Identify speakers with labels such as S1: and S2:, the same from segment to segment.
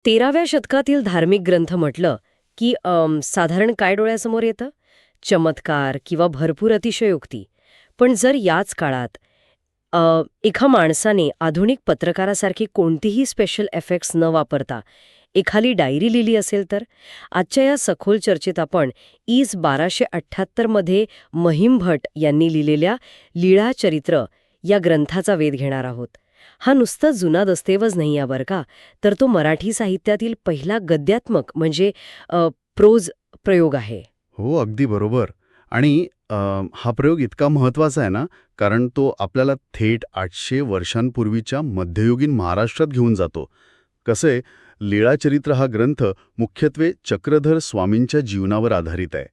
S1: 13व्या शतकातील धार्मिक ग्रंथ म्हटलं की साधारण काय डोळ्यासमोर येतं? चमत्कार किंवा भरपूर अतिशयोक्ती. पण जर याच काळात एका माणसाने आधुनिक पत्रकारासारखी कोणतीही स्पेशल इफेक्ट्स न वापरता एखादी डायरी लिहिली असेल तर? आजच्या या सखोल चर्चेत आपण 1278 मध्ये महिम भट यांनी लिहिलेल्या लीळाचरित्र या ग्रंथाचा वेध घेणार आहोत. हा नुसता जुना दस्तऐवज नाही आहे बरं का, तर तो मराठी साहित्यातील पहिला गद्यात्मक म्हणजे प्रोज प्रयोग आहे.
S2: हो, अगदी बरोबर. आणि हा प्रयोग इतका महत्वाचा आहे ना, कारण तो आपल्याला थेट 800 वर्षांपूर्वीच्या मध्ययुगीन महाराष्ट्रात घेऊन जातो. कसंय, लीळाचरित्र हा ग्रंथ मुख्यत्वे चक्रधर स्वामींच्या जीवनावर आधारित आहे.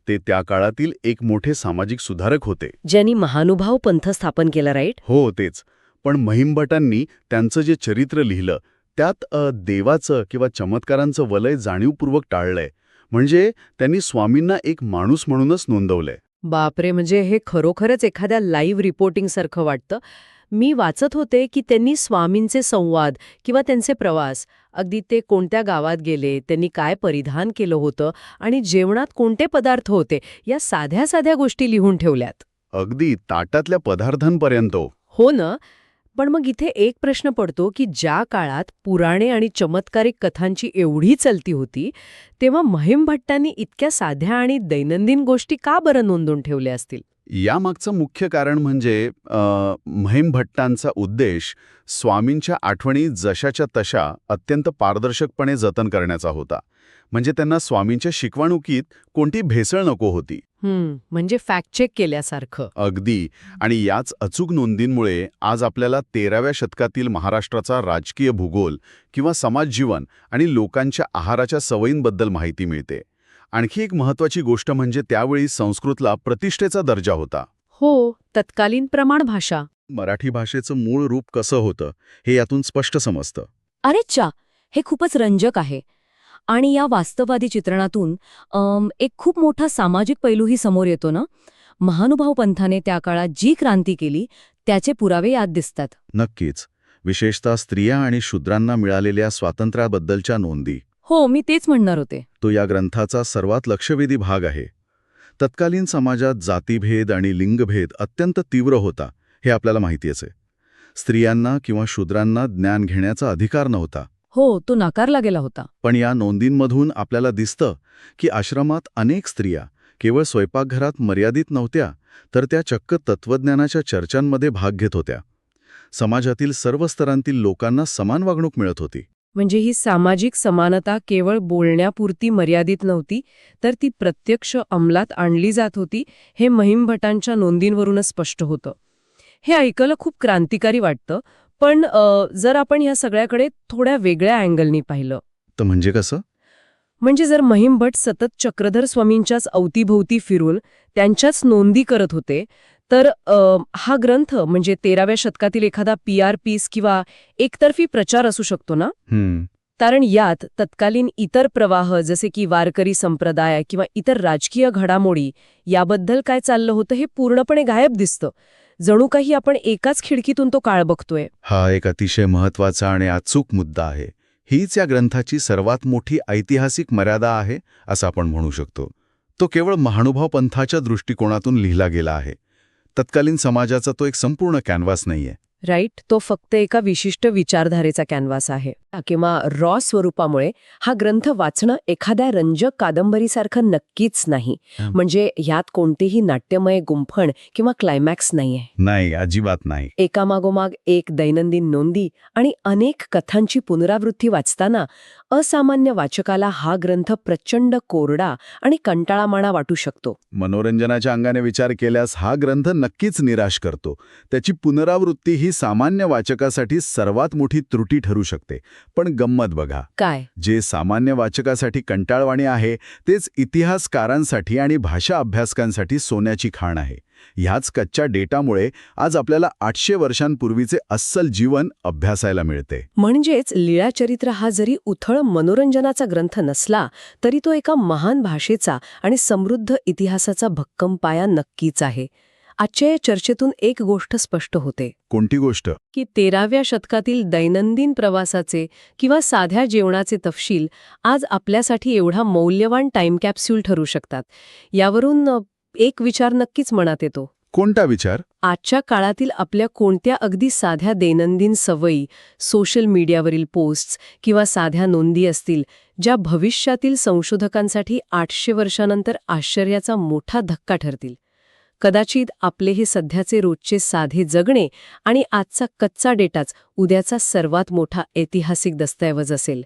S2: ते त्या काळातील एक मोठे सामाजिक सुधारक होते.
S1: ज्यांनी महानुभाव पंथ स्थापन केला, राईट?
S2: हो, तेच. पण महिमभटांनी त्यांचं जे चरित्र लिहिलं त्यात देवाचं किंवा चमत्कारांचं वलय जाणीवपूर्वक टाळलंय. म्हणजे त्यांनी स्वामींना एक माणूस म्हणूनच नोंदवलंय.
S1: बापरे, म्हणजे हे खरोखरच एखाद्या लाईव्ह रिपोर्टिंग सारखं वाटतं. मी वाचत होते की त्यांनी स्वामींचे संवाद किंवा त्यांचे प्रवास, अगदी ते कोणत्या गावात गेले, त्यांनी काय परिधान केलं होतं आणि जेवणात कोणते पदार्थ होते, या साध्या साध्या गोष्टी लिहून ठेवल्यात.
S2: अगदी ताटातल्या पदार्थांपर्यंत.
S1: हो ना. पण मग इथे एक प्रश्न पडतो की ज्या काळात पुराणे आणि चमत्कारिक कथांची एवढी चलती होती, तेव्हा महिम भट्टांनी इतक्या साध्या आणि दैनंदिन गोष्टी का बरं नोंदून ठेवल्या असतील?
S2: यामागचं मुख्य कारण म्हणजे महिम भट्टांचा उद्देश स्वामींच्या आठवणी जशाच्या तशा अत्यंत पारदर्शकपणे जतन करण्याचा होता. म्हणजे त्यांना स्वामींच्या शिकवणुकीत कोणती भेसळ नको होती.
S1: म्हणजे फॅक्ट चेक केल्यासारखं.
S2: अगदी. आणि याच अचूक नोंदींमुळे आज आपल्याला 13व्या शतकातील महाराष्ट्राचा राजकीय भूगोल किंवा समाजजीवन आणि लोकांच्या आहाराच्या सवयींबद्दल माहिती मिळते. आणखी एक महत्वाची गोष्ट म्हणजे त्यावेळी संस्कृतला प्रतिष्ठेचा दर्जा होता.
S1: हो, तत्कालीन प्रमाण भाषा.
S2: मराठी भाषेचं मूळ रूप कसं होतं हे यातून स्पष्ट समजतं.
S3: अरेच्चा, हे खूपच रंजक आहे. आणि या वास्तववादी चित्रणातून एक खूप मोठा सामाजिक पैलूही समोर येतो ना. महानुभाव पंथाने त्या काळात जी क्रांती केली त्याचे पुरावे यात दिसतात.
S2: नक्कीच. विशेषतः स्त्रिया आणि शूद्रांना मिळालेल्या स्वातंत्र्याबद्दलच्या नोंदी.
S3: हो, मी तेच म्हणणार होते.
S2: तो या ग्रंथाचा सर्वात लक्षवेधी भाग आहे. तत्कालीन समाजात जातीभेद आणि लिंगभेद अत्यंत तीव्र होता, हे आपल्याला माहितीच आहे. स्त्रियांना किंवा शूद्रांना ज्ञान घेण्याचा अधिकार नव्हता.
S3: हो, तो नाकारला गेला होता.
S2: पण या नोंदींमधून आपल्याला दिसतं की आश्रमात अनेक स्त्रिया केवळ स्वयंपाकघरात मर्यादित नव्हत्या, तर त्या चक्क तत्त्वज्ञानाच्या चर्चांमध्ये भाग घेत होत्या. समाजातील सर्व स्तरांतील लोकांना समान वागणूक मिळत होती.
S1: म्हणजे ही सामाजिक समानता केवळ बोलण्यापुरती मर्यादित नव्हती, तर ती प्रत्यक्ष अंमलात आणली जात होती, हे महिम भटांच्या नोंदींवरूनच स्पष्ट होतं. हे ऐकायला खूप क्रांतिकारी वाटतं. पण जर आपण या सगळ्याकडे थोड्या वेगळ्या अँगलनी पाहिलं
S2: तर म्हणजे कसं?
S1: म्हणजे जर महिम भट सतत चक्रधर स्वामींच्याच अवतीभोवती फिरून त्यांच्याच नोंदी करत होते, तर हा ग्रंथ म्हणजे 13व्या शतकातील एखादा PR पीस किंवा एकतर्फी प्रचार असू शकतो ना. कारण यात तत्कालीन इतर प्रवाह जसे की वारकरी संप्रदाय किंवा इतर राजकीय घडामोडी याबद्दल काय चाललं होतं हे पूर्णपणे गायब दिसतं. जणू काही आपण एकाच खिडकीतून तो काळ बघतोय.
S2: हा एक अतिशय महत्वाचा आणि अचूक मुद्दा आहे. हीच या ग्रंथाची सर्वात मोठी ऐतिहासिक मर्यादा आहे असं आपण म्हणू शकतो. तो केवळ महानुभाव पंथाच्या दृष्टिकोनातून लिहिला गेला आहे. तत्कालीन समाजाचा तो एक संपूर्ण कॅनव्हास नाहीये.
S1: राईट. तो फक्त एका विशिष्ट विचारधारेचा कॅनव्हास आहे. किंवा रॉ स्वरूपामुळे हा ग्रंथ वाचणं एखाद्या रंजक कादंबरीसारखं नक्कीच नाही. म्हणजे ह्यात कोणतेही नाट्यमय गुंफण किंवा क्लायमॅक्स नाहीये.
S2: नाही, अजिबात नाही.
S1: एकामागोमाग एक दैनंदिन नोंदी आणि अनेक कथांची पुनरावृत्ती वाचताना असामान्य वाचकाला हा ग्रंथ प्रचंड कोरडा आणि कंटाळामाणा वाटू शकतो.
S2: मनोरंजनाच्या अंगाने विचार केल्यास हा ग्रंथ नक्कीच निराश करतो. त्याची पुनरावृत्ती ही सामान्य वाचकासाठी सर्वात मोठी त्रुटी ठरू शकते. पण गंमत बघा,
S1: काय
S2: जे सामान्य वाचकासाठी कंटाळवाणे आहे तेच इतिहासकारांसाठी आणि भाषा अभ्यासकांसाठी सोन्याची खाण आहे. ह्याच कच्च्या डेटामुळे आज आपल्याला 800 वर्षांपूर्वीचे अस्सल जीवन अभ्यासायला मिळते.
S1: म्हणजेच लीळाचरित्र हा जरी उथळ मनोरंजनाचा ग्रंथ नसला तरी तो एका महान भाषेचा आणि समृद्ध इतिहासाचा भक्कम पाया नक्कीच आहे. आजच्या या चर्चेतून एक गोष्ट स्पष्ट होते
S2: कोणती गोष्ट?
S1: की 13व्या शतकातील दैनंदिन प्रवासाचे किंवा साध्या जेवणाचे तपशील आज आपल्यासाठी एवढा मौल्यवान टाईम कॅप्सूल ठरू शकतात. यावरून एक विचार नक्कीच मनात येतो.
S2: कोणता विचार?
S1: आजच्या काळातील आपल्या कोणत्या अगदी साध्या दैनंदिन सवयी, सोशल मीडियावरील पोस्ट्स किंवा साध्या नोंदी असतील, ज्या भविष्यातील संशोधकांसाठी 800 वर्षानंतर आश्चर्याचा मोठा धक्का ठरतील. कदाचित आपले हे सध्याचे रोजचे साधे जगणे आणि आजचा कच्चा डेटाच उद्याचा सर्वात मोठा ऐतिहासिक दस्तऐवज असेल.